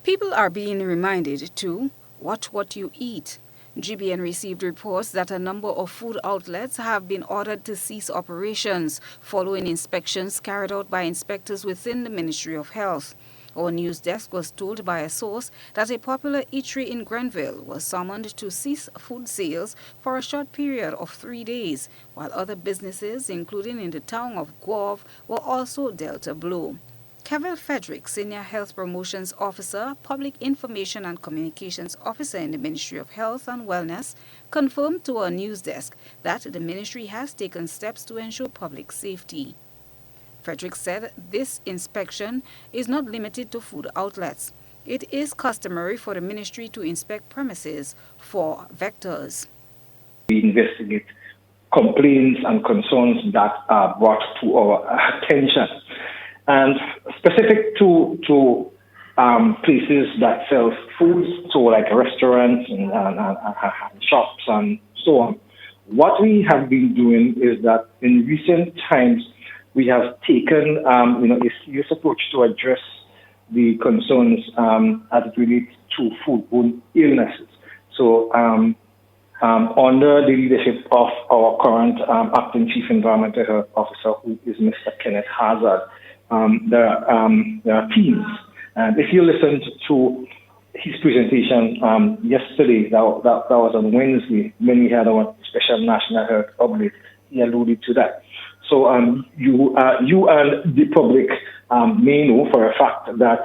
People are being reminded to watch what you eat. GBN received reports that a number of food outlets have been ordered to cease operations following inspections carried out by inspectors within the Ministry of Health. Our news desk was told by a source that a popular eatery in Grenville was summoned to cease food sales for a short period of 3 days, while other businesses, including in the town of Guave, were also dealt a blow. Kevin Frederick, Senior Health Promotions Officer, Public Information and Communications Officer in the Ministry of Health and Wellness, confirmed to our news desk that the ministry has taken steps to ensure public safety. Frederick said this inspection is not limited to food outlets. It is customary for the ministry to inspect premises for vectors. We investigate complaints and concerns that are brought to our attention. And specific to places that sell foods, so like restaurants and shops and so on, what we have been doing is that in recent times we have taken a serious approach to address the concerns as it relates to foodborne illnesses. So under the leadership of our current acting Chief Environmental Health Officer, who is Mr. Kenneth Hazard, there are teams. And if you listened to his presentation yesterday, that was on Wednesday, when we had our special national health update, he alluded to that. So you and the public may know for a fact that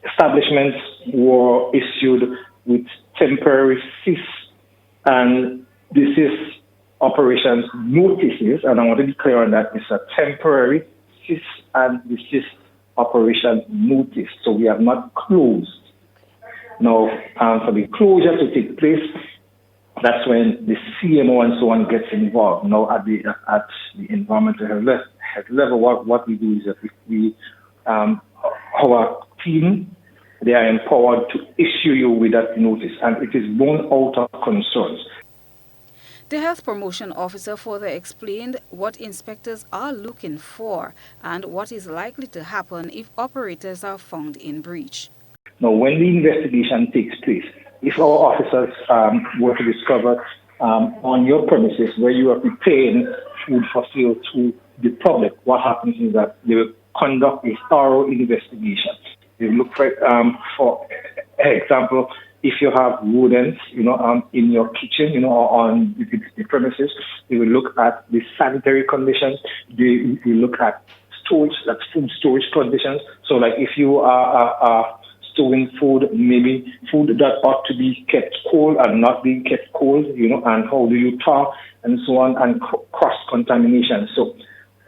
establishments were issued with temporary cease and desist operations notices, and I want to be clear on that, it's a temporary cease and desist operation notice. So we have not closed. Now, for the closure to take place, that's when the CMO and so on gets involved. Now, at the environmental health level, what we do is that our team, they are empowered to issue you with that notice, and it is born out of concerns. The Health Promotion Officer further explained what inspectors are looking for and what is likely to happen if operators are found in breach. Now, when the investigation takes place, if our officers were to discover on your premises where you are preparing food for sale to the public, what happens is that they will conduct a thorough investigation. They look for example, if you have rodents, in your kitchen, or on the premises, they will look at the sanitary conditions. They will look at storage, like food storage conditions. So, like if you are storing food, maybe food that ought to be kept cold and not being kept cold, and how do you thaw and so on, and cross-contamination. So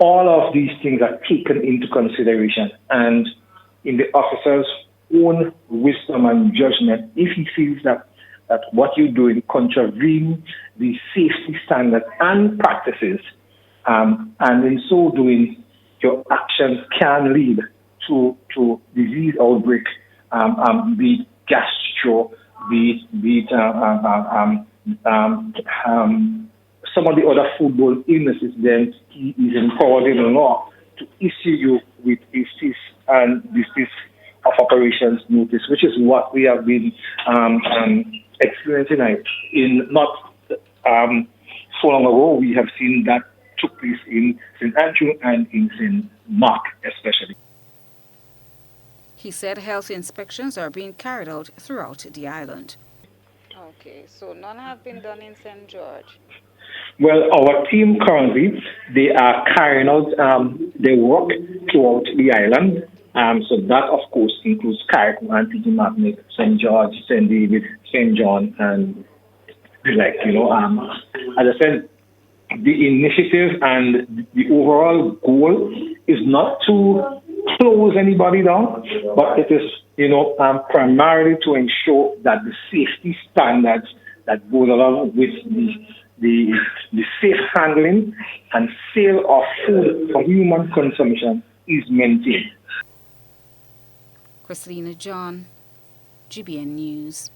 all of these things are taken into consideration, and in the officer's own wisdom and judgment, if he feels that what you're doing contravenes the safety standards and practices, and in so doing, your actions can lead to disease outbreak, be it gastro, be it some of the other foodborne illnesses, then he is empowered in the law to issue you with a cease and desist of operations notice, which is what we have been experiencing in not so long ago. We have seen that took place in St. Andrew and in St. Mark especially. He said health inspections are being carried out throughout the island. Okay, so none have been done in St. George? Well, our team currently, they are carrying out their work throughout the island. So that, of course, includes Carriacou, Antigua Martinique, St. George, St. David, St. John, and as I said, the initiative and the overall goal is not to close anybody down, but it is, primarily to ensure that the safety standards that goes along with the safe handling and sale of food for human consumption is maintained. Christina John, GBN News.